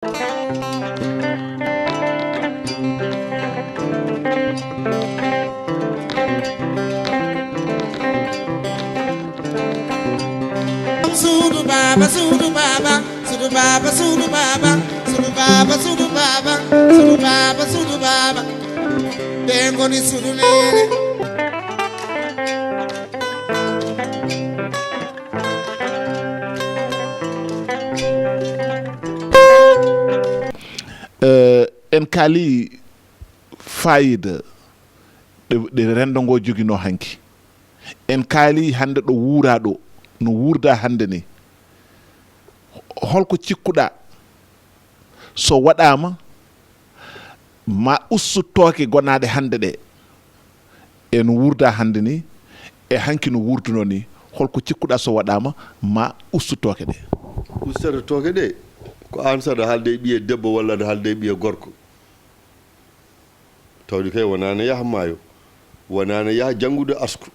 Sudu baba, sudu baba, sudu baba, sudu baba, sudu baba, sudu baba, sudu baba, sudu baba. Dengo ni sudu lele. En kaali fayida ɗe rendo ngo jogino hanki en kaali hande ɗo wuura ɗo no wuurda hande ni holko cikkuɗa so waɗama ma ussutoke gonaɗe hande ɗe e no wuurda hande ni e hanki no wuurduno ni holko cikkuɗa so waɗama ma ussutoke ɗe ustotoke ɗe ko an saɗa haalde ɓiye debbo walla aɗa haalde ɓiye gorko tawde kay wonano yaha maayo wonano yaha janngude asku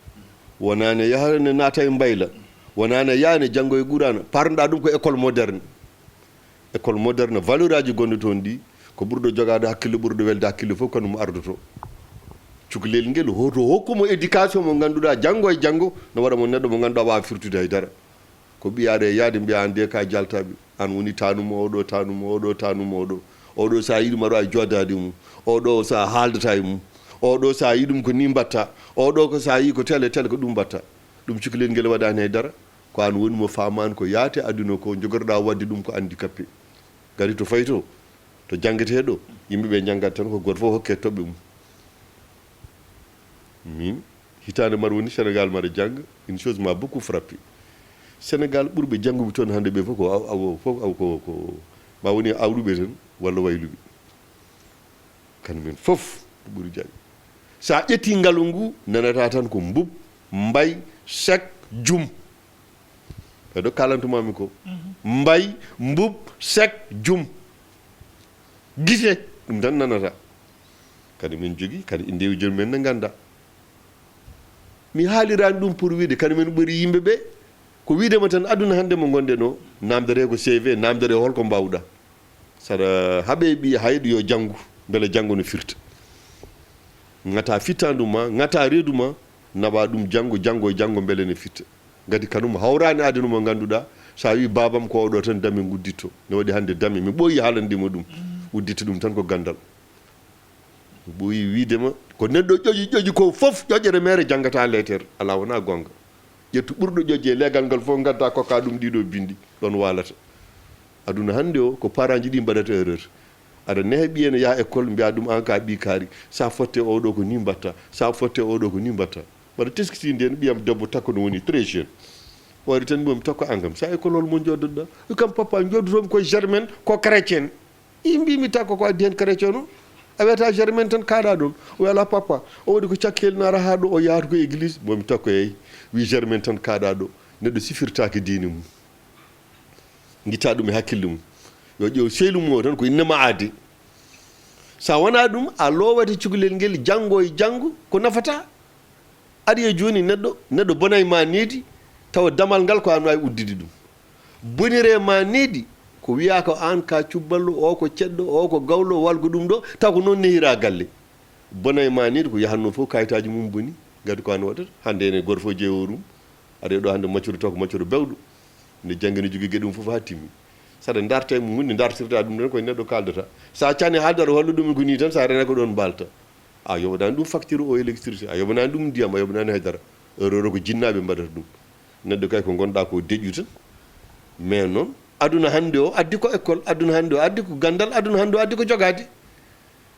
wonano yaha ne naata e mbayla wonano yaha ne janngo e ɓurana parnoɗa ɗum ko école moderne valeur aji gonɗi toon ɗi ko ɓurɗo jogade hakkille ɓurɗo welde hakkille fof kanum ardoto cukalel ngel hoto hokkumo éducation mo ganduɗa janngo e janngo no waɗa mo neɗɗo mo ganduɗa wawa firtude haydara ko ɓiyaɗe yaade mbiya an de ka jaltaɓe an woni tanumo oɗo tanumo oɗo tanumo oɗo oɗo sa yiɗum aɗa wawi joddade mum oɗo sa haaldata e mum oɗo sa yi ɗum ko ni mbatta oɗo ko sa yi ko tele ko ɗum mbatta ɗum cukalel ngel waɗani haydara ko an woni mo famani ko yaate aduna ko jogorɗa wadde ɗum ko handicapé gari to fayi to janggueteɗo yimɓeɓe janggat tan ko goto fof hokke toɓɓe mum min hitande mbaɗa woni sénégal mbaɗa jangga une chose m'a beaucoup frappé sénégal ɓurɓe jangguɓe toon hande ɓe fof ko ma woni awɗuɓe tan walla wayluɓe kañumen fof ɓuuri jangga sa ƴetti ngaalu ngu nanata tan ko mbub mbay sek jum ɓeɗo kalantumami ko mbay mbub sek jum gite ɗum tan nanata kadi min jogui kadi indewi joni men ne ganda mi haalirani ɗum pour wiide kadi men ɓuuri yimɓeɓe ko widema tan aduna hande mo gonɗen o namdere ko CV namdere holko mbawɗa saɗa haaɓe ɓi hayɗo yo janggu beele janggo no firta ngata fittandu ma ngata reedu ma nawa ɗum janggo e janggo beele ne fitta gati kanum hawrani aduna mo ganduɗa sa wi babam ko oɗo tan dami gudditto ne waɗi hande dami mi ɓooyi haalandima ɗum udditta ɗum tan ko gandal mi ɓooyi widema ko neɗɗo ƴoƴi ko foof ƴoƴere mere janggata lettere ala wona gonga ƴettu ɓurɗo ƴoƴe legal ngal fof gadda kokka ɗum ɗiɗo bindi ɗon walata aduna hande o ko parent ji ɗi mbaɗata erreur aɗa nehe ɓiyene yaha école mbiya ɗum an ka ɓi kaari sa fotte oɗo ko ni mbatta sa fotte oɗo ko ni mbatta mbaɗa teskitinde hen ɓiyam debbo takko no woni très jeune wari tan mbimi takko an kam sa école hol mo joddoɗa kam papa joddotomi koye germaine ko chrétien i mbimi takko ko addi hen chrétien o a wiyata germaine tan kaɗa ɗon o wi ala papa o waɗi ko cakkeli nara ha ɗo o yahata ko église momi takko yeyi wi germaine tan kaɗa ɗo neɗɗo sifirtake diine mum guitta ɗum e hakkille mum yo ƴeew sehlu mum o tan ko innema aade sa wona ɗum a lowata cukalel ngel janggo e janggo ko nafata aɗa e joni neɗɗo bonay ma needi tawa damal ngal ko an wawi uddide ɗum bonire ma needi ko wiya ko an ka cubballo o ko cedɗo o ko gawlo walla ko ɗum ɗo taw ko noon nehira galle bonay ma needi ko yahanno fof kayitaji mum boni gadi ko an waɗata hande ene goto fof jeeworum aɗa ɗo hande maccoro taw ko maccoro bewɗo nde janggue ne jogui gueɗe mum fof ha timmi saɗa darta mum hunde dartirta ɗum ɗon koye neɗɗo kaldata sa cani haaldata holla ɗum ko ni tan sa rena ko ɗon mbalta a yoɓanani ɗum facture o électricité a yoɓanani ɗum ndiyam a yoɓanani haydara heure ko jinnaɓe mbaɗata ɗum neɗɗo kay ko gonɗa ko deƴƴu tan mais noon aduna hande o addi ko école aduna hande o addi ko gandal aduna hande o addi ko jogade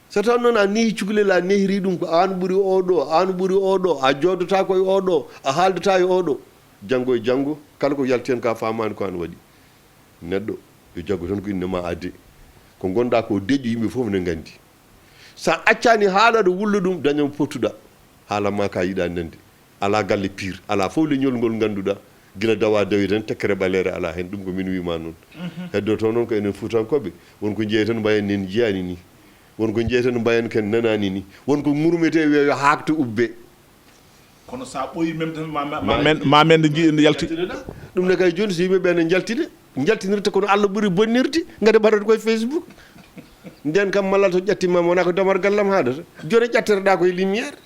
so taw noon a nehi cukalel a nehiri ɗum ko an ɓuuri oɗo an ɓuuri oɗo a jodata koye oɗo a haaldata e oɗo janggo e janggo kala ko yalti hen ka famani ko an waɗi neɗɗo yo jaggo tan ko innema adde ko gonɗa ko deƴƴu yimɓe foof ne gandi sa accani haalade wulla ɗum dañam pottuɗa haalanma ka yiiɗa nande ala galle pire ala fof leñol ngol ganduɗa gila dawa dawi tan tekkere ɓalere ala hen ɗum ko min wima noon heddo to noon ko enen fuutankoɓe wonko jeeyi tan mbayen nen jiyani ni wonko jeeyi tan mbayen ken nanani ni wonko murmete wiya yo hakto ubbe kono sa ɓoyi même ma men yalti ɗum ne kay joni so yimɓeɓe ne jaltide jaltinirta kono Allah ɓuri bonnirde ngade mbaɗata koye Facebook nden kam malla to ƴattimama wona ko damar gallam haadata joni ƴattereɗa koye lumiére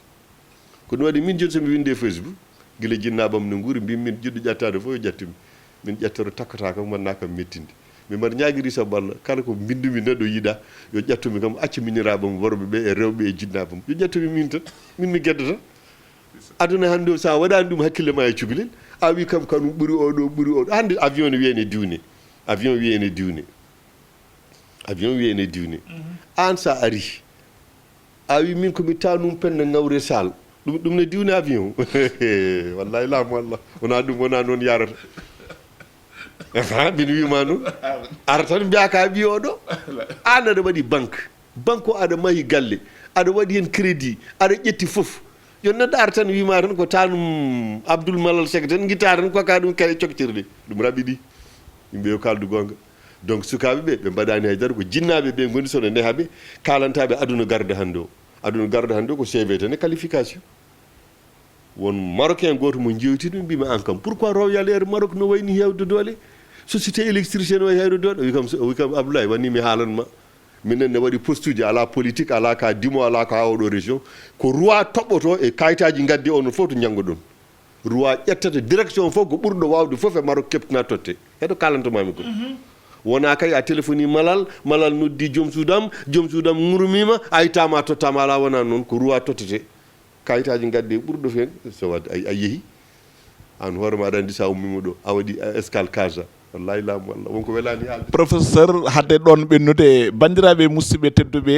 ko ɗum waɗi min joni somi winde Facebook guila jinnabam no guuri mbimi min jiɗɗo ƴattade fof yo ƴattimi min ƴettoro takkata kam wanna kam mettinde mi mbaɗa ñaguiri sabu Allah kala ko bindumi neɗɗo yiiɗa yo ƴattumi kam accu miniraɓam worɓe ɓe e rewɓe e jinnabam yo ƴattumi min tan min mi gueddata aduna hannde o sa waɗani ɗum hakkille ma e cukalel a wi kam kanu ɓuuri oɗo ɓuuri oɗo hannde avion ne wiyene diwne avion wiyene diwne avion wiyene diwne an sa ari a wi min komi tanum penne ngawre sal ɗum ne diwne avion wallahi laamu Allah wona ɗum wona noon yarata min wima noon ara tan mbiya ka ɓi oɗo an aɗa waɗi banque o aɗa mahi galle aɗa waɗi hen crédit aɗa ƴetti foof joni neɗɗo ara tan wima tan ko tanum Abdoul Malal Seck tan guitta tan koka ɗum kay coktirde ɗum raɓiɗi yimɓe yo kaldu gonga donc sukaɓe ɓe mbaɗani haydara ko jinnaɓe ɓe goni sono nehaɓe kalantaɓe aduna garde hannde o aduna garde hannde o ko CV tan e qualification won marocain goto mo jewti ɗum mbima an kam pourquoi Royal Air Maroc no wayni hewde doole société électricien no wayi hewde doole o wi kam Abdoulaye wani mi haalanma minen ne waɗi poste uji ala politique ala ka dimo ala ka oɗo région ko roi toɓɓoto e kayitaji gaddi onon fof to janggo ɗon roi ƴettata direction fof ko ɓurɗo wawde fof e Maroc keptina totte heɗo kalantomami ko wona kay a téléphonie malal noddi joom suudam ŋurmima a yitama tottama ala wona noon ko roi tottete kayitaji gaddi ɓurɗo fen so wadde a yeehi an hoorema aɗa andi sa ummima ɗo a waɗi escale casa wallahi laamu Allah wonko welani haalde professeur hadde ɗon ɓennude bandiraɓe musidɓe tedduɓe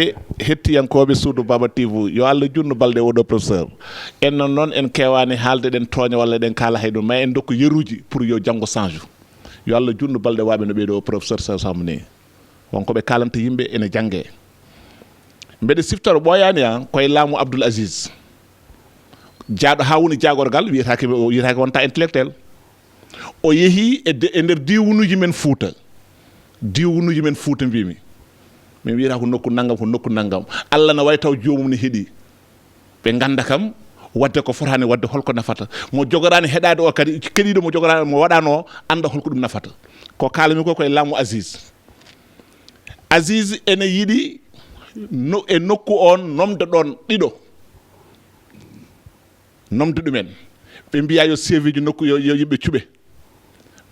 hettiyankoɓe suudu Baba TV yo Allah junnu balɗe oɗo professeur en noon en kewani haalde ɗen tooña walla ɗen kaala hay ɗum ma en dokku yeruji pour yo janggo change yo Allah junnu balɗe waɓe no ɓeɗo professeur Samb ni wonko ɓe kalanta yimɓe ene jangge mbeɗa siftoro ɓoyani a koye laamu Abdoul Aziz jaaɗo ha woni jagorgal wiyetake wonta intellectuel o yeehi e nder diwunuji men Fouta mbimi min wiyata ko nokku naggam Allah na way taw jomum ne heeɗi ɓe ganda kam wadde ko fotani wadde holko nafata mo jogorani heɗade o kadi keɗiɗo mo jogorani mo waɗano anda holko ɗum nafata ko kalami ko koye laamu Aziz ene yiiɗi e nokku on nomde ɗon ɗiɗo nomde ɗumen ɓe mbiya yo CV ji nokku yo yimɓe cuɓe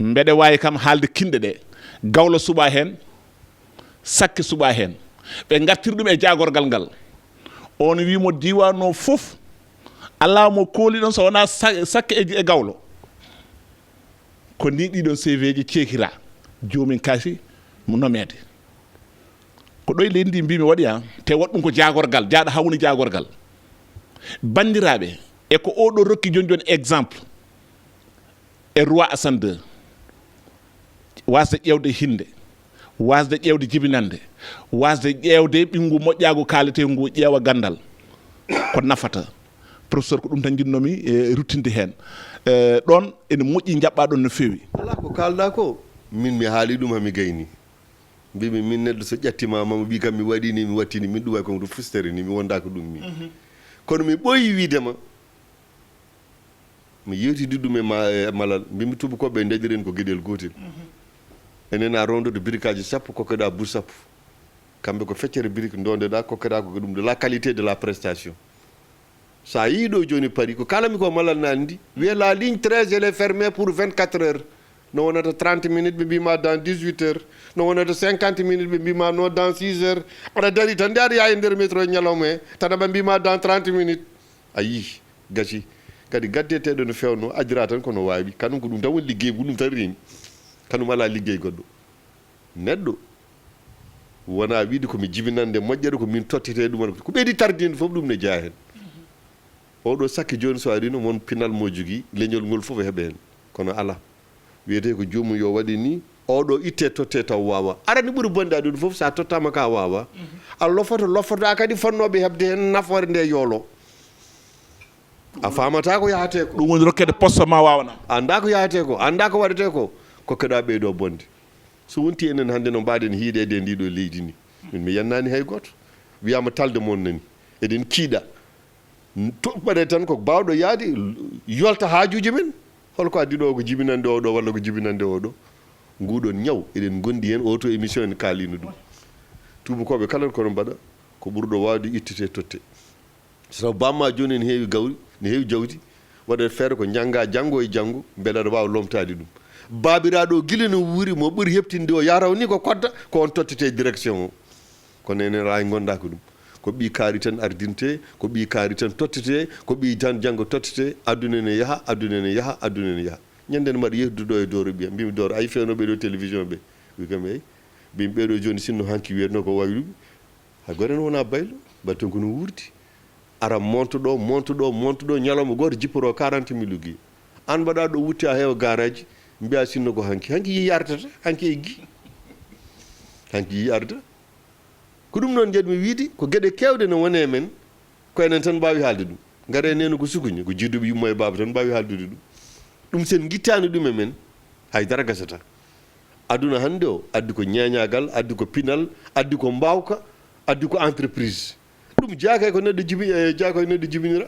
mbeɗe wawi kam haalde kinɗe ɗe gawlo suɓa hen sakke suɓa hen ɓe gartir ɗum e jagorgal ngal on wimo diwan o foof ala mo kooli ɗon so wona sakke e gawlo ko ni ɗiɗon CV ji ceekira jomin kaasi mo nomede ko ɗo e leydi ndi mbimi waɗi te waɗɗum ko jagorgal jaaɗo ha woni jagorgal bandiraɓe e ko oɗo rokki joni exemple e roi Assane II wasde ƴewde hinde wasde ƴewde jibinande wasde ƴewde ɓingu moƴƴagu kalete ngu ƴeewa gandal ko nafata professeur ko ɗum tan jinnomi e ruttinde hen ɗon ene moƴƴi jaɓɓa ɗon no fewi ala ko kalɗa ko min mi haali ɗum hami gayni mbimi min neɗɗo so ƴattima mamo ɓi kam mi waɗini mi wattini min ɗum way kom to fustere ni mi wonda ko ɗum ni kono mi ɓooyi widema mi yewtidi ɗum e malal mbimi tubakoɓe daƴiren ko gueɗel gotel enen a rondoto briqueaji sappo kokkeɗa bus sappo kamɓe ko feccere brique dondeɗa kokkeɗa ko ɗum de la qualité de la prestation sa yiiɗo joni paari ko kalami ko malal nani ndi wiye la ligne 13 elle est fermée pour 24 heures no wonata 30 minutes ɓe mbima dans 18 heures no wonata 50 minutes ɓe mbima no dans 6 heures aɗa daari tan nde aɗa yaa e nder métro ñalawma he tan ɓe mbima dans 30 minutes a yii gasi kadi gaddeteɗo no fewno ajira tan kono wawi kanum ko ɗum tan woni liggey ko ɗum tan reemi kanum ala liggey goɗɗo neɗɗo wona wiide komi jibinande moƴƴere ko min tottete ɗum ko ɓeydi tardinde fof ɗum ne jeeya hen oɗo sakki joni so arino mon pinal mo jogui leñol ngol fof heeɓe hen kono ala wiyete ko jomum yo waɗi ni oɗo itte totte taw wawa arani ɓuuri bonde aɗum fof sa tottama ka wawa a loffotoɗa kadi fonnoɓe hebde hen nafoore nde yoolo a famata ko yahate ko ɗum woni rokkede poste ma wawana anda ko yahate ko anda ko waɗete ko kokkeɗa ɓeyɗo bonde so wonti enen hannde no mbaɗen hiiɗede e ndiɗo leydi ni min mi yannani hay goto wiyama talde mon nani eɗen kiiɗa toɓɓere tan ko bawɗo yaade yolta haajuji men holko addi ɗo ko jibinande oɗo walla ko jibinande oɗo nguɗon ñaw eɗen gondi hen auto émission en kalino ɗum tubakoɓe kala kono mbaɗa ko ɓurɗo wawde ittite totte so bamma joni ne heewi gawri ne heewi jawdi waɗa feere ko jangga janggo e janggo beele aɗa wawa lomtade ɗum babiraɗo guila no wuuri mo ɓuuri heptinde o yaraw ni ko kodda ko on tottete direction o kono enen rawi gonda ko ɗum ko ɓi kaari tan ardinte ko ɓi kaari tan tottete ko ɓi tan janggo tottete aduna ne yaaha aduna ne yaaha aduna ne yaaha ñanden mbaɗa yehduɗo e doro ɓiya mbimi doro ay fewnoɓe ɗo télévision ɓe wi kam eyyi mbimi ɓeɗo joni sinno hanki wiyatno ko wayluɓe hay goto en wona baylo mbaɗa tan kono wuurdi ara monta ɗo ñalawma goto jipporo 40 mille ugui an mbaɗa ɗo wutti a heewa garaji mbiya sinno ko hanki yi ardata hanki eggi hanki yi arda ko ɗum noon jeeɗmi wiide ko gueɗe kewɗe ne wone men ko enen tan mbawi haalde ɗum gaare neno ko sukuñi ko jidduɓe yummo e baba tan mbawi haaldude ɗum sen guittani ɗum e men haydara gasata aduna hande o addi ko ñeñagal addi ko pinal addi ko mbawka addi ko entreprise ɗum jaakay ko neɗɗo jibi jaakay neɗɗo jibinira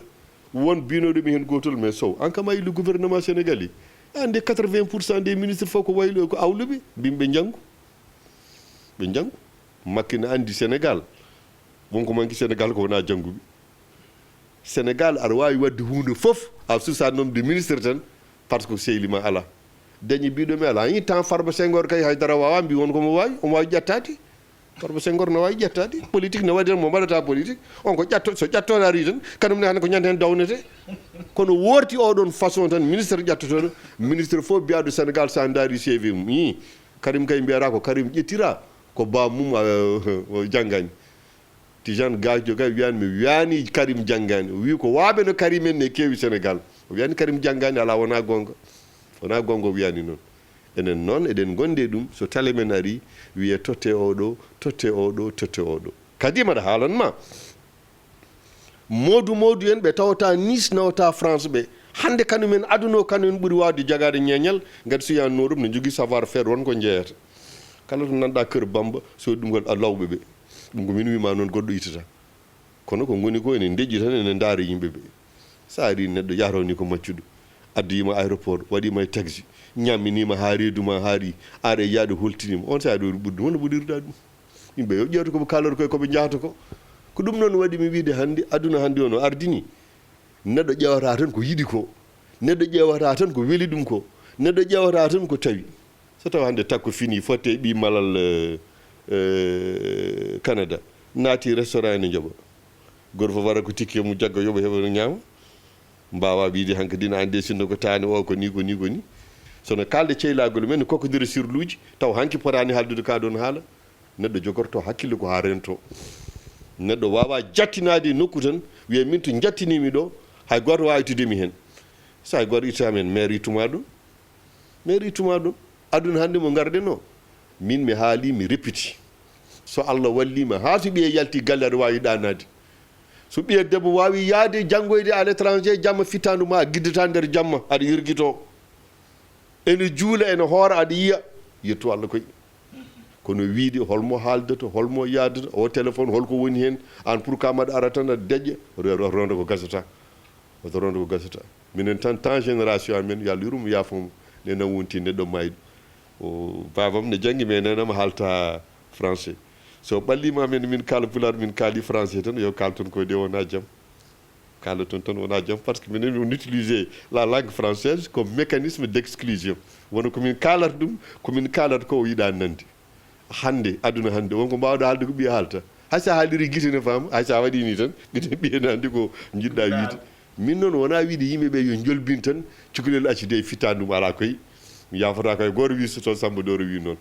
won binoɗomi hen gotol mais sow en kam le gouvernement sénégalais ande 80% des ministres fof ko waylo ko awluɓe mbimɓe janggo ɓe janggo makki ne andi sénégal wonko manki sénégal ko wona jangguɓe sénégal aɗa wawi wadde hunde foof a susa nomde ministre tan par ce que sehlima ala dañi mbiɗomi ala yi temps Farba Senghor kay haydara wawa mbi won komo wawi omo wawi ƴettade Farba Senghor ne wawi ƴettade politique ne waɗi tan mo mbaɗata politique on ko ƴatto so ƴattoɗo ari tan kanum ne hande ko ñande hen dawnete kono worti oɗon façon tan ministre ƴattotoɗo ministre fof mbiyaɗo sénégal sa daari CV mum i karim kay mbiyata ko karim ƴettira ko bamum o janggani Tijane Gadio kay wiyani mi wiyani karim janggani o wi ko waaɓe no karim en ne kewi sénégal o wiyani karim janggani ala wona gonga wiyani noon enen noon eɗen gonde ɗum so tale men ari wiye totte oɗo kadi maɗa haalanma modou en ɓe tawata Nice nawata France ɓe hande kañumen aduna o kañumen ɓuuri wawde jagade ñeñal gati so yanno ɗum ne jogui savoir faire wonko jeeyata kala to nanɗa Kër Bamba so ɗum gol lawɓe ɓe ɗum ko min wima noon goɗɗo itata kono ko goni ko ene deƴƴi tan ene daari yimɓeɓe sa ari neɗɗo yahroni ko maccuɗo adduyima aéroport waɗima e taxi ñamminima ha reeduma haari aɗa yaade holtinima on sa ɗo ɓurdi hono ɓuɗirɗa ɗum yimɓe yo ƴewta koɓe kalata koye koɓe jahata ko ɗum noon waɗi mi wiide hannde aduna hannde o no ardini neɗɗo ƴewata tan ko yiɗi ko neɗɗo ƴewata tan ko weeli ɗum ko neɗɗo ƴewata tan ko tawi so taw hannde takko fini fotte ɓi malal Canada naati restaurant ene jooɓa goto fof wara ko tikke mum jagga yoɓa heɓa no ñaama mbawa wiide hanko dina ande sinno ko tani o ko ni sono kalde ceylagol men kokkodira sirluji taw hanki potani haaldude ka ɗon haala neɗɗo jogorto hakkille ko ha rento neɗɗo wawa jattinade e nokku tan wiye min to jattinimi ɗo hay goto wawi ittudemi hen so hay goto ittama hen maire ittuma ɗum aduna hannde mo garɗen o min mi haali mi répiti so Allah wallima ha so ɓiye yalti galle aɗa wawi ɗanade so ɓiye debbo wawi yaade janggoyde à l'étranger jamma fittandu ma guiddata nder jamma aɗa yirguito ene juula ene hoora aɗa yiya yetto Allah koy kono wiide holmo haaldata holmo yadata o téléphone holko woni hen an pour ka maɗa ara tan aɗa deƴƴa ronda ko gasata minen tan génération amen yo Allah yurum yafomo nena wonti neɗɗo mayɗo o babam ne janggi mais nenama haalta français so ɓallima men min kaala pulaar min kaali français tan yo kalton koye de wona jaam kalaton tan wona jaam par ce que minen on utilisé la langue française comme mécanisme d' exclusion wono komin kaalata ɗum komin kaalata ko o yiɗa nande hande aduna hande wonko mbawɗa haalde ko ɓiye haalta haysa haaliri guite ne faama haysa waɗi ni tan guite ɓiyene hande ko jiɗɗa wiide min noon wona wiide yimɓeɓe yo jolbin tan cukalel accide e fittandum ala koye mi yafata koye goto wi so toon Samba Doro wi noon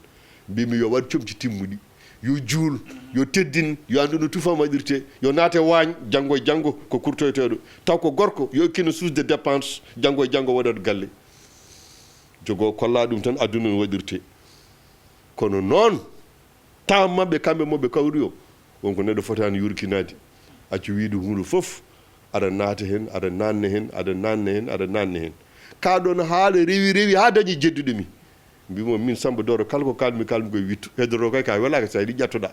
mbimi yo waɗ comci timmuɗi yo juul yo teddin yo andu no tufam waɗirte yo naate waañ janggo e janggo ko kurtoyteɗo taw ko gorko yo ikkino source de dépense janggo e janggo waɗat galle jogo kolla ɗum tan aduna no waɗirte kono noon taw mabɓe kamɓe moɓe kawri o wonko neɗɗo fotani yurkinade accu wiide hunde foof aɗa naata hen aɗa nanne hen kaɗon haala rewi ha dañi jedduɗemi mbimo min Samba Doro kala ko kalmi koye wittu heddoro kay ka welaka sa yiɗi ƴattoɗa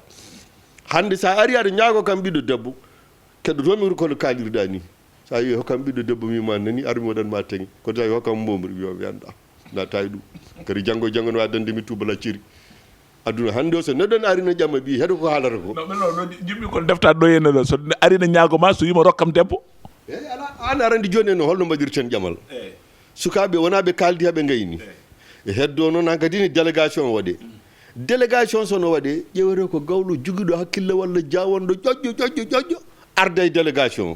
hande sa ari aɗa ñaago kam ɓiɗɗo debbo keɗotomi kono kalirɗa ni sa yi hokkam ɓiɗɗo debbo mima nani armi waɗanma teŋe kono tawi hokkam mbomri wiyo mi anda na tawi ɗum kadi janngo janngo no addande mi tuba lacciri aduna hannde o so neɗɗo arina jamma ɓi heɗo ko haalata ko non jimmi kon defta ɗo henna ɗo so arina ñaagoma so yima rokkam debbo eyi ala an arandi joni en holno mbaɗirten ƴamal sukaɓe wona ɓe kaldi haɓe gayni e heddo noon han kadi ni délégation waɗe délégation sono waɗe ƴewete ko gawɗo joguiɗo hakkille walla jawonɗo ƴoƴƴo arda e délégation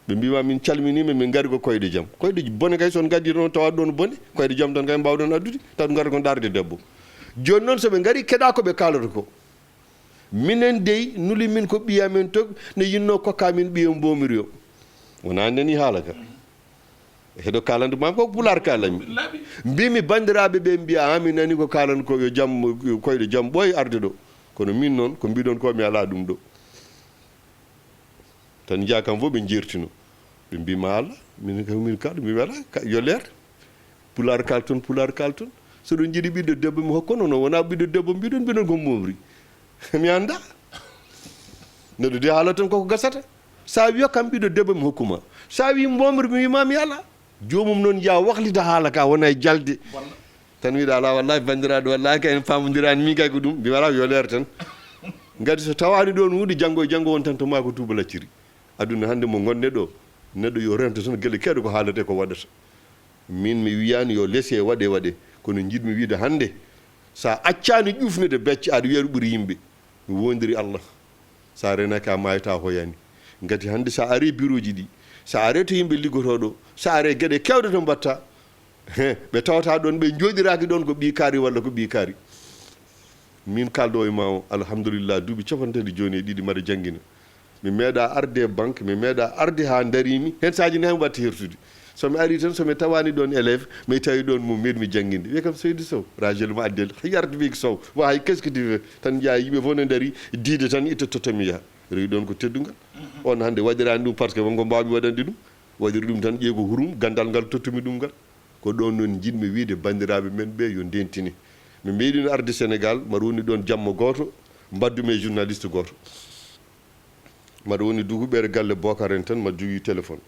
ɓe mbima min calminima min gari ko koyɗe jaam koyɗe bone kay son gaddi toon tawat ɗon bone koyɗe jaam tan kay mbawɗon addude taw gari kon darde debbo joni noon soɓe gari keɗa koɓe kalata ko minen dey nuli min ko ɓiya men to ne yinno kokka min ɓiya mbomiri o wona nani haala ka heɗo kalande mam ko pular kalami mbimi bandiraɓe ɓe mbiya mi nani ko kalan ko yo jaam koyɗe jaam ɓooy arde ɗo kono min noon ko mbiɗon ko mi ala ɗum ɗo tan jiya kam fof ɓe jertino ɓe mbima Allah min kaɗo mbimi ala yo leer pular kal toon soɗon jiiɗi ɓiɗɗo debbo mi hokkono no wona ɓiɗɗo debbo mbiɗon ko momri mi anda neɗɗo de haala tan koko gasata sa wiya kam ɓiɗɗo debbo mi hokkuma sa wi momri mi wima mi ala jomum noon ya wahlita haala ka wona e jalde tan wiɗa ala wallahi bandiraɗo wallahi ka en famodirani min kay ko ɗum mbimi ala yo leer tan gati so tawani ɗon hunde janggo e janggo won tan to ma ko tuba lacciri aduna hande mo gonne ɗo neɗɗo yo rento tan gueɗe kewɗe ko haalate ko waɗata min mi wiyani yo leese waɗe kono jiɗmi wiide hande sa accani ƴufnude becce aɗa wiya ɗo ɓuuri yimɓe mi wondiri Allah sa renaki a mayata hoyani gati hande sa ari bureau ji ɗi sa are to yimɓe liggotoɗo sa are gueɗe kewɗe to mbatta ɓe tawata ɗon ɓe joɗiraki ɗon ko ɓi kaari walla ko ɓi kaari min kalɗo e ma o alhamdulillah duuɓi capantati joni e ɗiɗi mbaɗa jangguina mi meeɗa arde e banque mi meeɗa arde ha darimi hen saji ne hen watta hertude somi ari tan somi tawani ɗon élève mi tawi ɗon mo meɗmi jangguinde wiye kam Seydou Sow ragel mo addel yarde wiki Sow wa hay qu'est ce que tu veux tan jeeya yimɓe fof ne daari diide tan itta tottami yaha rewi ɗon ko teddugal on hande waɗirani ɗum par ce que wonko mbawmi waɗande ɗum waɗiri ɗum tan ƴeego hurum gandal ngal tottumi ɗum ngal ko ɗon noon jiɗmi wiide bandiraɓe men ɓe yo ndentini mi meeɗino arde Sénégal mbaɗa woni ɗon jamma goto mbaddumi e journaliste goto mbaɗa woni duhuɓere galle Bocar en tan mbaɗa jogui téléphone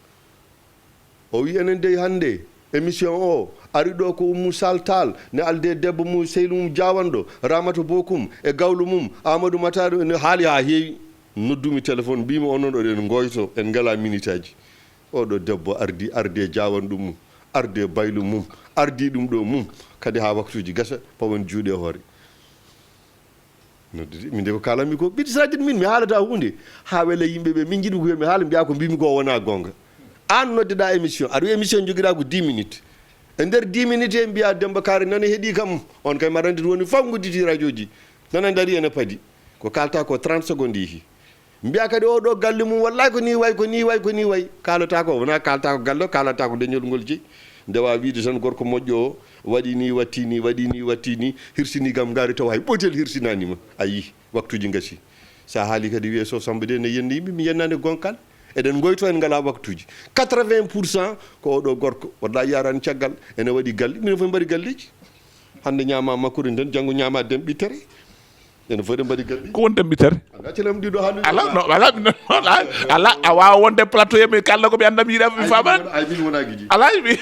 o wi enen dey hande émission o ari ɗo ko Oumou Sall Tall ne alde debbo mum Seydou mum Diawanɗo Ramata Bokum e gawlu mum Amadou Matar ne haali ha heewi noddumi téléphone mbimi onon oɗen goyto en ngala minute aji oɗo debbo ardi e Diawanɗo mum ardi e baylu mum ardi ɗum ɗo mum kadi ha waktuji gasa pawon juuɗe hoore noddude min de ko kalanmi ko ɓiɗi sadid min mi haalata hunde ha wele yimɓeɓe min jiɗi ko mi haala mbiya ko mbimi ko wona gonga an noddeɗa émission aɗa wi émission joguiɗa ko 10 minutes e nder 10 minutes e mbiya Demba Kaari nane heeɗi kam on kay maɗa andi woni foof gudditi radio ji nana daari ene paadi ko kalta ko 30 secondes yihi mbiya kadi oɗo galle mum wallahi ko ni way kalata ko wona kalta ko galle kalata ko leñol ngol jeeyi ndewa wiide tan gorko moƴƴo o waɗi ni watti ni hirsini gam gaari taw hay ɓotel hirsinanima ayi waktuji gasi sa haali kadi wiye so Samba de ne yenni yimɓe mi yennani gonkal eɗen goyto en ngala waktuji 80% ko oɗo gorko wallahi yarani caggal ene waɗi galle minen fof mbaɗi galleji hande ñama makkude nden janggo ñama dem ɓittere ene fof ɗen mbaɗi galle ko won dembitere accalam ɗiɗo haalde ala a wawa wonde plateau yemi kalda komi andam yiiɗa mi famani ay min wona guiɗi ala mi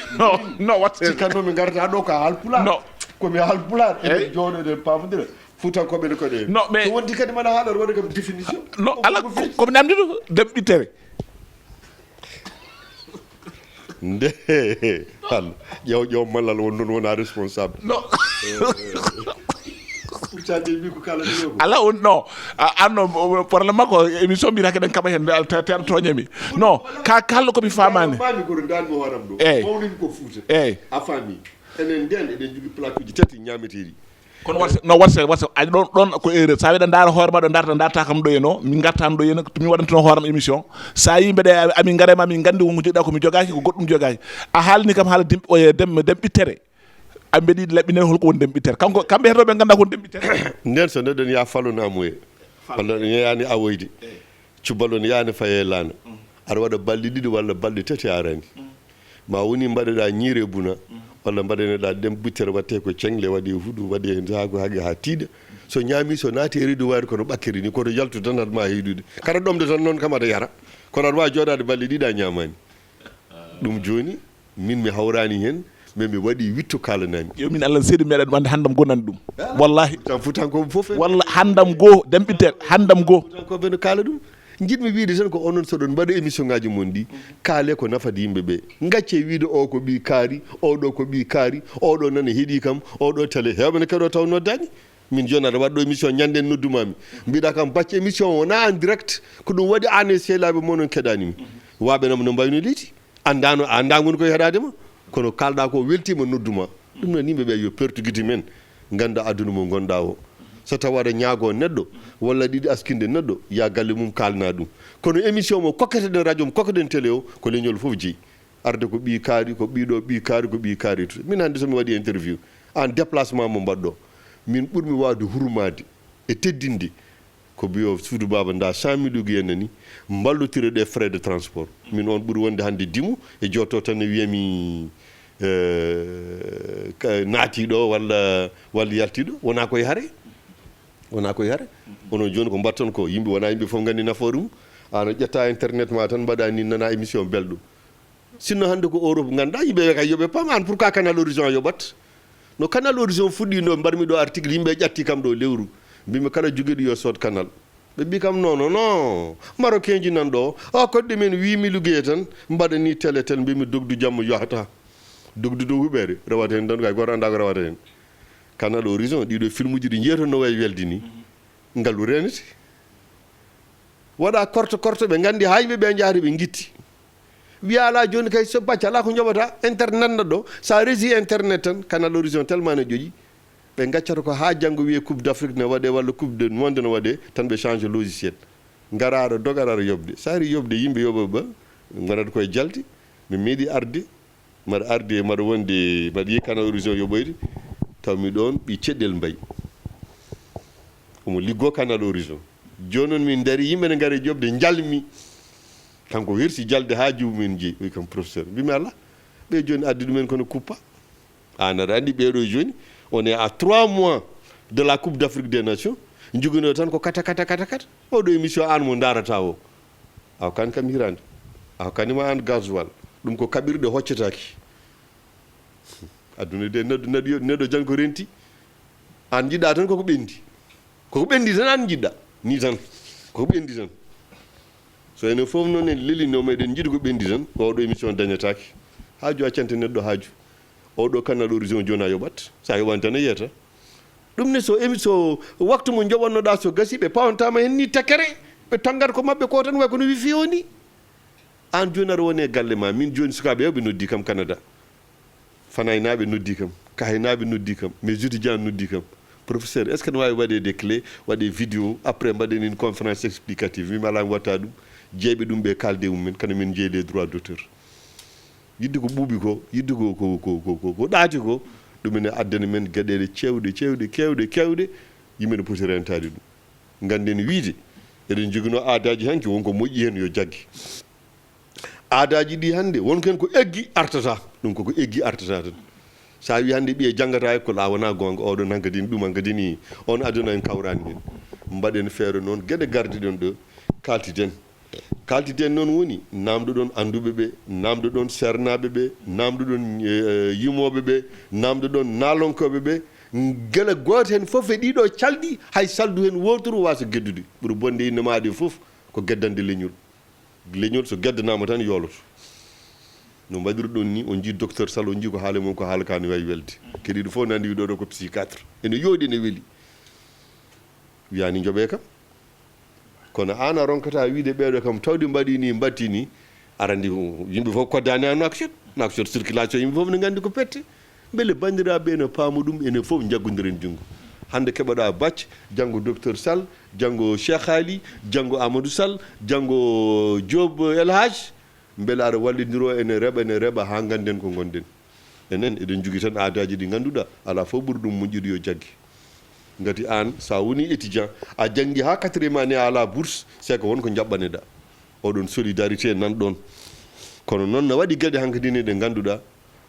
no watte sikkanno mi garata ɗo ko haal pular no komi haal pular eɗen jooɗoɗen pamodira futankoɓe ne koɗe no mais so wonti kadi maɗa haalata waɗa kam définition no ala komi namdi ɗo demɓittere nde Allah ƴew mallal won noon wona responsable no ko kala ala on no anno probléme makko émission mbiyata keɗen kaɓa hen teɗa toñami non ka kallo komi famani fami koto dalmi horam ɗo eyyi mawnin ko Fouta eyyi a faami enen nden eɗen jogui plaque uji tati ñameteɗi kono watta aɗa ɗon ko erreur sa wiɗa daara hoore maɗa darta kam ɗo hen o min gartano ɗo hen min waɗantino hooram émission sa yimɓeɗe amin garema min gandi wonko joguiɗa komi jogaki ko goɗɗum jogaki a haalni kam haala demɓittere amɓe ɗiɗi laɓɓinen holko woni demɓittere kamɓe hen ɓe ganda ko woni demɓittere nden so neɗɗon ya fallunamu e walla ɗon yani awoyde cuballo ne yani faye lana aɗa waɗa balɗe ɗiɗi walla balɗe tati arani ma woni mbaɗeɗa ñiire buna walla mbaɗaneɗa demɓittere watte ko cengle waɗi huuɗu waɗi hako hage ha tiiɗa so ñaami so naati e reedu wayre kono ɓakkiri ni koto yaltu tan aɗa ma heydude kara ɗomde tan noon kam aɗa yara kono aɗa wawi jooɗade balɗe ɗiɗi a ñamani ɗum joni min mi hawrani hen mais mi waɗi witto kalanami yo min Allah seedi meɗen wande handam gonani ɗum wallahi tan futankoɓe fof walla handam goo demɓitte handam goo futankoɓe no kaala ɗum jiɗmi wiide tan ko onon soɗon mbaɗa émission ngaji mon ɗi kaale ko nafata yimɓeɓe gacce wiide o ko ɓi kaari oɗo ko ɓi kaari oɗo nana heeɗi kam oɗo télé hewɓe ne keɗo taw noddani min joni aɗa waɗɗo émission ñanden noddumami mbiɗa kam bacce émission wona en direct ko ɗum waɗi an e sehlaɓe monon keɗanimi waɓe nam no mbayno leydi andagoni koye heɗadema kono kalɗa ko weltima nodduma ɗum noon yimɓeɓe yo pertuguiti men ganda aduna mo gonɗa o so taw aɗa ñaago neɗɗo walla ɗiɗi askinde neɗɗo ya galle mum kalna ɗum kono émission mo kokketeɗen radio mo kokkeɗen télé o ko leñol fof jeeyi arde ko ɓi kaari ko ɓiɗo ɓi kaari ko ɓi kaari to min hannde somi waɗi interview en déplacement mo mbaɗɗo min ɓurmi wawde hurmade e teddinde ko biyo suudu baba da 100 000 uji henna ni mballotire ɗe frais de transport min on ɓuuri wonde hannde dimu e jotto tan ne wiyami naatiɗo walla yaltiɗo wona koye haare onon joni ko mbatton ko yimɓe wona yimɓe fof gandi nafoore mum ano ƴetta internet ma tan mbaɗa ni nana émission belɗo sinno hannde ko Europe ganduɗa yimɓe kay yoɓe pam an pourquoi canal horizon yoɓat no canal horizon fuɗɗino mbarmi ɗo article yimɓe ƴatti kam ɗo lewru mbimi kala joguiɗo yo sod canal ɓe mbi kam non marocain ji nan ɗo koɗɗe men 8000 ugueye tan mbaɗani télé tel mbimi dogdu jamma yohata dogdu dow huɓere rewata hen tan kay goto anda ko rewata hen canal horizon ɗiɗo film uji ɗi jeetono way welde ni ngaalu renete waɗa korto ɓe gandi ha yimɓe ɓe jahata ɓe guitti wiya ala joni kay so bacca ala ko joɓata internet nanɗa ɗo sa rési internet tan canal horizon tellement ne ƴoƴi ɓe gaccata ko ha janggo wiye coupe d' afrique ne waɗe walla coupe de monde ne waɗe tan ɓe change logiciel garaɗo dogaraɗo yobde sa ari yobde yimɓe yoɓa gonata koye jalde mi meeɗi arde mbaɗa arde mbaɗa wonde mbaɗa yi canal horizon yoɓoyde taw mi ɗon ɓi ceɗɗel mbayi omo liggo canal horizon joni noon min daari yimɓe ne gaari ƴobde jalmi kanko hirsi jalde ha juumumen jeeyi ɓoy kam professeur mbimi ala ɓe joni addi ɗumen kono kuppa an aɗa andi ɓeɗo joni on est à 3 mois de la coupe d' afrique des nations joguino tan ko kata oɗo émission an mo darata o aw kan kam hirande aw kanima an gasoil ɗum ko kaɓirɗe hoccetaki aduna de neɗɗo jan ko renti an jiɗɗa tan koko ɓendi tan an jiɗɗa ni tan koko ɓendi tan so enen fof noon en lelino meɗen jiiɗi ko ɓendi tan oɗo émission dañataki haaju accante neɗɗo haaju oɗo canal horizon joni a yoɓat sa yoɓani tan a yiyata ɗum ne so émission waktu mo joɓannoɗa so gasi ɓe pawantama hen ni tekkere ɓe tanggata ko mabɓe ko tan way kono wifi o ni an joni aɗa woni e galle ma min joni sukaɓe hewɓe noddi kam Canada fanaynaɓe noddi kam kahaynaɓe noddi kam mes étudiants noddi kam professeur est ce que ne wawi waɗe des clés waɗe vidéo après mbaɗen une conférence explicative wimi ala mi watta ɗum jeeɓe ɗum ɓe kalde mumen kana min jeeyi les droits d' auteur yidde ko ɓuuɓi ko yidde ko ɗaati ko ɗumene addana men gueɗele kewɗe yimɓene poti rentade ɗum ganden wiide eɗen joguino aadaji hanki wonko moƴƴi hen yo jaggue aadaji ɗi hannde wonko hen ko eggi artata ɗum koko eggi artata tan sa wi hannde ɓiye janggata école a wona gonga oɗon hankkadini ɗum hankkadini on aduna en kawrani hen mbaɗen feere noon gueɗe gardiɗen ɗo kaltiten noon woni namdoɗon anduɓe ɓe namdoɗon sernaɓe ɓe namdoɗon yimoɓe ɓe namdoɗon naalonkoɓe ɓe gueɗe goto hen foof e ɗiɗo calɗi hay saldu hen wotoro wasa geddude ɓuuri bonde inne maɗe foof ko gueddande leñol so geddanama tan yoloto no mbaɗirɗon ni on jii docteur Sall on jii ko haala mum ko haala ka no wawi welde kediɗo fof nandi wiɗoɗo ko psychiatre ene yooɗi ene weeli wiyani jooɓe kam kono an a ronkata wiide ɓeɗo kam tawde mbaɗi ni batti ni arandi yimɓe fof koddani an Nouakchott circulation yimɓe fof ne gandi ko pette beele bandiraɓe ene paama ɗum ene fof jaggodiren junngo hande keɓoɗa Bathie janggo docteur Sall janggo Cheikh Ali janggo Amadou Sall janggo Diop El Hadj beele aɗa wallidiro ene reeɓa ha ganden ko gonɗen enen eɗen jogui tan aadaji ɗi ganduɗa ala fof ɓuuri ɗum moƴƴude yo jaggue gati an sa woni étudiant a janggui ha 4e année a ala bourse c'est que wonko jaɓɓaneɗa oɗon solidarité nanɗon kono noon no waɗi gueɗe hankkadine ɗe ganduɗa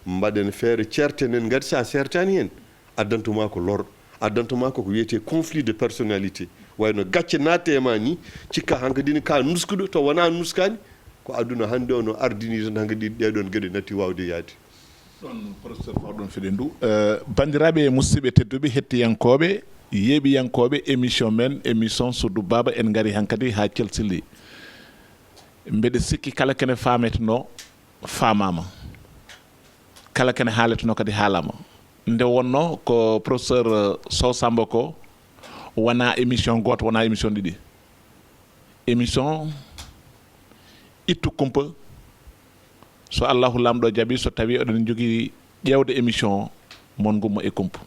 mbaɗen feere ceertenen gati sa sertani hen addantuma ko lor addantuma koko wiyete conflit de personnalité wayno gacce natte e ma ni cikka hankkadine ka nuskuɗo to wona nuskani ko aduna hande o no ardini tan hankkadi ɗeɗon gueɗe natti wawde yaade ɗon professeur fawɗon fiɗe ndu bandiraɓe musidɓe tedduɓe hettiyankoɓe yeeɓiyankoɓe émission men émission Sodou Baba en gari hankadi ha Thielsilli mbeɗa sikki kala kene fameteno famama kala kene haaleteno kadi haalama nde wonno ko professeur Sow Samba ko wona émission goto wona émission ɗiɗi émission ittu kumpa so Allahu lamɗo jaaɓi so tawi oɗon jogui ƴewde émission mon gummo e kumpa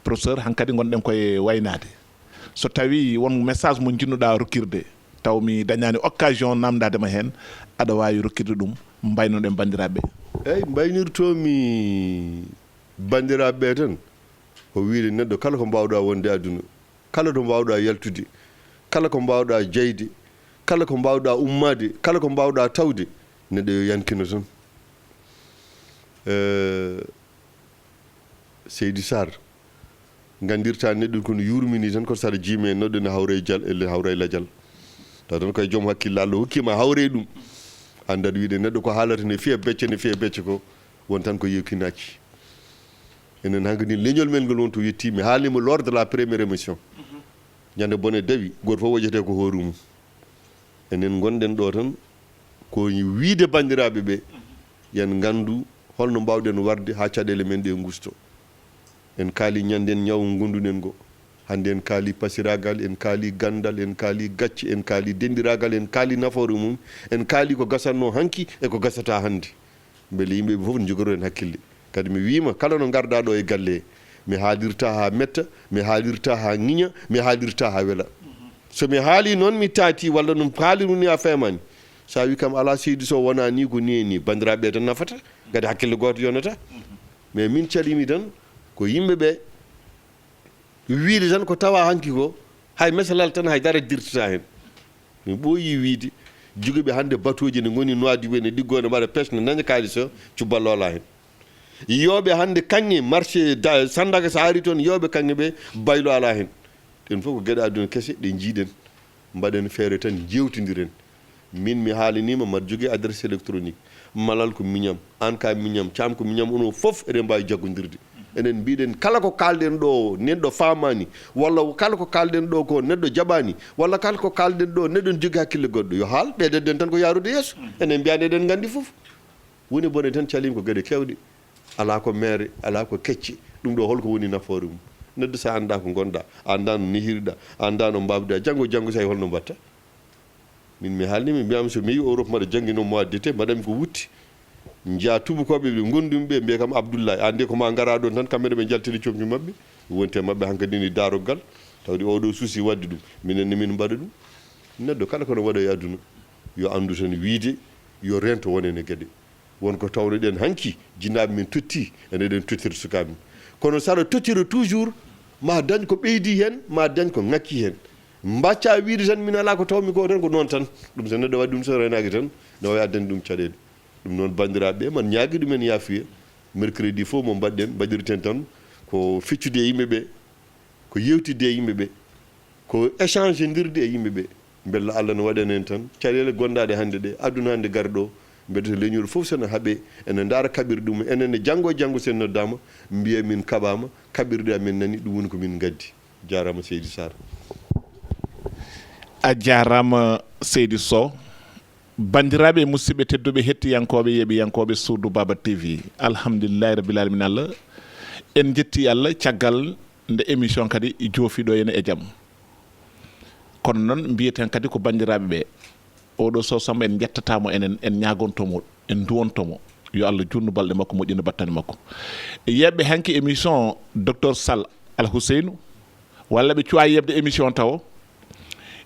professeur hankkadi gonɗen koye waynade so tawi won message mo jinnuɗa rokkirde taw mi dañani occasion namdadema hen aɗa wawi rokkirde ɗum mbaynoɗen bandiraɓe eyyi mbaynirtomi bandiraɓe tan ko wiide neɗɗo kala ko mbawɗa wonde aduna kala to mbawɗa yaltude kala ko mbawɗa jeyde kala ko mbawɗa ummade kala ko mbawɗa tawde neɗɗo yo yankino tan Seydi Sarr gandirta neɗɗo kono yurmini tan koto saɗa jiime noɗɗo ne hawre dial elle hawre ladial taw tan koye joom hakkille Allah hokkima hawre ɗum andat wiide neɗɗo ko haalata ne fiya becce ko won tan ko yewkinaki enen hankkadi leñol men ngol won to yetti mi haalnima lors de la première émission ñande bone dawi goto fof wojete ko hoore mum enen gonɗen ɗo tan ko wiide bandiraɓe ɓe yen gandu holno mbawɗen warde ha caɗele men ɗe gusto en kaali ñanden ñaw gonduɗen go hande en kaali pasiragal en kaali gandal en kaali gacce en kaali dendiragal en kaali nafoore mum en kaali ko gasatno hanki e ko gasata hande beele yimɓeɓe foof ne jogoro en hakkille kadi mi wima kala no garda ɗo e galle mi haalirta ha metta mi haalirta ha ŋiña mi haalirta ha weela so mi haali noon mi taati walla ɗum haaliru ni a femani sa wi kam ala Seydi Sow wona ni ko ni e ni bandiraɓe tan nafata kadi hakkille goto yonata mais min calimi tan ko yimɓeɓe wiide tan ko tawa hanki ko hay mesalal tan haydara dirtata hen min ɓooyi wiide joguiɓe hande batuji ne goni Nouadhibou ne ɗiggone mbaɗa pêche ne daña kalis o cuballola hen yooɓe hande kanŋe marché Sandaga so ari toon yooɓe kanŋe ɓe baylo ala hen ɗen fof ko gueɗe aduna kese ɗe jiiɗen mbaɗen feere tan jewtodiren min mi haalinima mbaɗa jogui adresse électronique malal ko miñam an ka miñam cam ko miñam onon foof eɗen mbawi jaggodirde enen mbiɗen kala ko kalɗen ɗo neɗɗo famani walla kala ko kalɗen ɗo ko neɗɗo jaɓani walla kala ko kalɗen ɗo neɗɗo jogui hakkille goɗɗo yo haal ɓeydeden tan ko yarude yeeso enen mbiyani eɗen gandi foof woni bone tan calima ko gueɗe kewɗe ala ko mere ala ko kecce ɗum ɗo holko woni nafoore mum neɗɗo sa anda ko gonɗa anda no nihirɗa anda no mbawɗa janggo say holno mbatta min mi haalnimi mbiyami so mi yi Europe mbaɗa jangguino mois d'été mbaɗami ko wutti jiya tubakoɓe ɓe gondumi ɓe mbiye kam Abdoulaye ande koma gara ɗon tan kamɓene ɓe jaltini cogmi mabɓe wonte mabɓe hankkadi ni daroggal tawde oɗo suusi wadde ɗum minenne min mbaɗa ɗum neɗɗo kala kono waɗa e aduna yo andu tan wiide yo rento wonene gueɗe wonko tawnoɗen hanki jinnaɓe min totti ene eɗen tottirta sukaɓe men kono saɗa tottira toujours ma dañ ko ɓeydi hen ma dañ ko ngakki hen mbacca wiide tan min ala ko tawmi ko tan ko noon tan ɗum so neɗɗo waɗi ɗum so renaki tan ne wawi addani ɗum caɗele ɗum noon bandiraɓe man ñaagui ɗumen yaafuya mercredi fof mo mbaɗɗen mbaɗirten tan ko feccude e yimɓeɓe ko yewtidde e yimɓeɓe ko échange dirde e yimɓeɓe bella Allah no waɗan en tan caɗele gonɗaɗe hande ɗe aduna hande garɗo mbiyete leñol fof sene haaɓe ene daara kaɓirɗe ɗum enenne janggo sen noddama mbiye min kaɓama kaɓirɗe amen nani ɗum woni ko min gaddi jarama Seydi Sarr a jarama Seydi Sow bandiraɓe musidɓe tedduɓe hettiyankoɓe yeeɓiyankoɓe Sodou Baba TV alhamdulillahi rabbil alamin Allah en jetti Allah caggal nde émission kadi joofiɗo ene e jaam kono noon mbiyeten kadi ko bandiraɓe ɓe oɗo Sow Samba en jettatamo enen en ñagontomo en duwontomo yo Allah junnu balɗe makko moƴƴina battane makko yeɓɓe hanki émission docteur Sall Alhousseynou walla ɓe cuwa yebde émission taw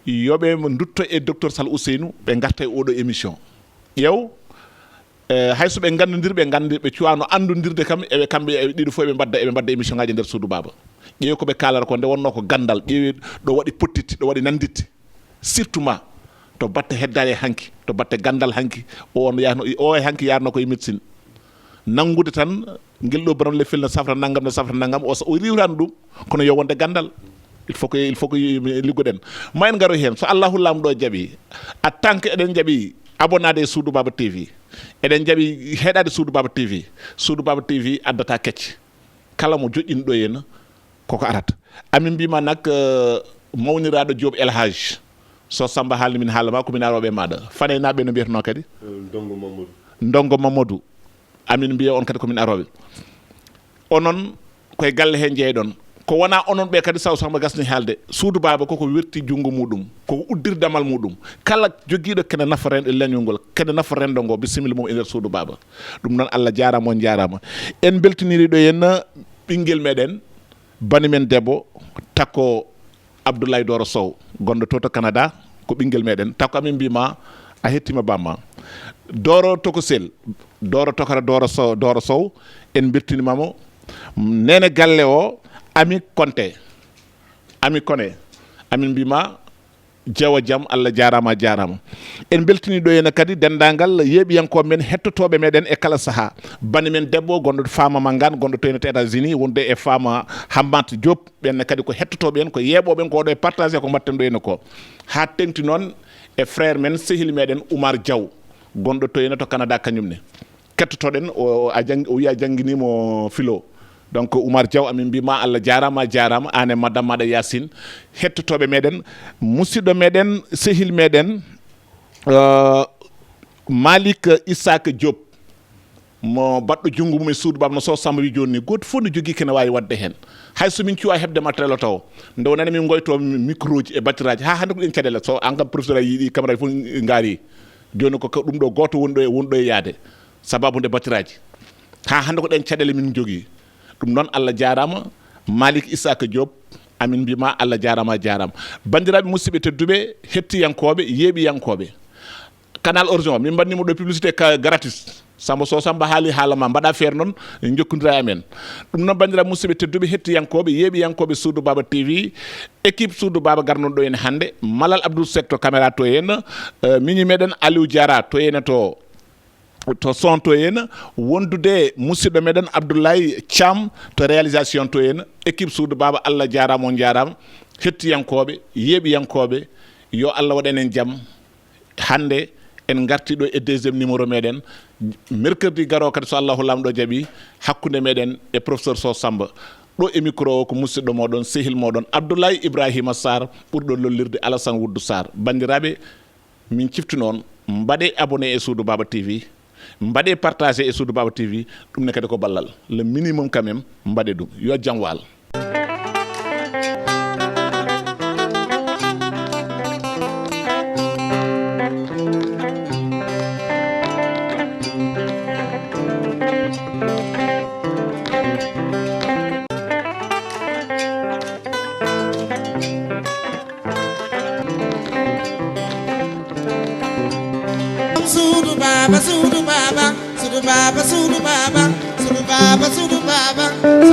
yoɓe mo dutto e docteur Sall Ousseynou ɓe garta e oɗo émission ƴeew hayso ɓe gandodir ɓe gandir ɓe cuwano andodirde kam eɓe kamɓe ɗiɗo fof eɓe mbadda émission ngaji nder Sodou Baba ƴeewi koɓe kalata ko nde wonno ko gandal ƴeewi ɗo waɗi pottitti ɗo waɗi nanditte surtout ma to batte heddade hanki to batte gandal hanki o e hanki yarno koye médecine nangude tan guel ɗo baron le filna safra naggam o riwrani ɗum kono yo wonde gandal il faut que liggoɗen ma en garo hen so Allahu lamɗo jaaɓi a tant que eɗen jaaɓi abonnade e Sodou Baba TV eɗen jaɓi heɗade Suudu Baba TV. Suudu Baba TV addata kecce kala mo joƴƴini ɗo henna koko arata. Amin mbima nak mawniraɗo Diop El Hadj so Samba haalni min haala ma komin aroɓe maɗa fane naɓe no mbiyatano kadi Ndongo Mamadou amin mbiya on kadi komin aroɓe onon koye galle he jeeyɗon ko wona onon ɓe kadi saw Samba gasni haalde Suudu Baba koko werti junngo muɗum koko uddirdamal muɗum kala joguiɗo kene nafa leñol ngol kene nafa rendo ngo bisimilla mum e nder Suudu Baba ɗum noon Allah jarama on jarama en beltiniri ɗo henna ɓinguel meɗen bani men debbo takko Abdoulaye Doro Sow gonɗo to Canada ko ɓinguel meɗen takko amin mbima a hettima bamma Doro Tokosel Doro Tokara Doro Sow en birtinimamo nene galle o Ami Konte amin mbima jeewa jaam Allah jarama en beltini ɗo henna kadi dendagal yeeɓiyankoɓe men hettotoɓe meɗen e kala saaha bani men debbo gonɗo Fama Mangane gonɗo to henna to États-Unis wonde e Fama Hammat Diop ɓenne kadi ko hettotoɓe en ko yeeɓoɓe en ko waɗo e partagé ko mbatten ɗo henna ko ha tengti noon e frère men sehil meɗen Oumar Diaw gonɗo to henna to Canada kañumne kettotoɗen o wi a jangguinimo philo donc Oumar Diaw amin mbima Allah jarama ane madame maɗa Yacine hettotoɓe meɗen musidɗo meɗen sehil meɗen Malik Isaka Diop mo baɗɗo junngo mum e Suudu Baba no Sow Samba wi joni ni goto fof no jogui kene wawi wadde hen hay somin cuwa hebde matériel o taw nde wonani min goyto micro ji e batiraji ha hande ko ɗen caɗele so an kam professeur a yiiɗi caméra fof gaari joni ko ɗum ɗo goto wonɗo e yaade sababu nde batiraji ha hande ko ɗen caɗele min jogui ɗum noon Allah jarama Malik Isaka Diop amin mbima Allah jarama bandiraɓe musidɓe tedduɓe hettiyankoɓe yeeɓiyankoɓe canal origin min mbannimo ɗo publicité gratis Samba so Samba haali haalama mbaɗa feere noon jokkodira amen ɗum noon bandiraɓe musidɓe tedduɓe hettiyankoɓe yeeɓiyankoɓe Suudu Baba TV équipe Suudu Baba garnon ɗo hen hannde Malal Abdoul Seck to caméra to henna miñi meɗen Aliou Diara to henna to son to henna wondude musidɗo meɗen Abdoulaye Thiam to réalisation to henna équipe Suudu Baba Allah jarama on jarama hettiyankoɓe yeeɓiyankoɓe yo Allah waɗan en jaam hande en garti ɗo e deuxiéme numéro meɗen mercredi garo kadi so Allahu lamɗo jaaɓi hakkude meɗen e professeur So Samba ɗo e micro o ko musidɗo moɗon sehil moɗon Abdoulaye Ibrahima Sarr ɓurɗo lollirde Alassane Woudou Sarr bandiraɓe min cifti noon mbaɗe abonné e Suudu Baba TV mbaɗe partagé e Suudu Baba TV ɗum ne kadi ko ballal le minimum quand même mbaɗe ɗum yo jam waal Suudu Baba, Suudu Baba, Suudu Baba, Suudu Baba.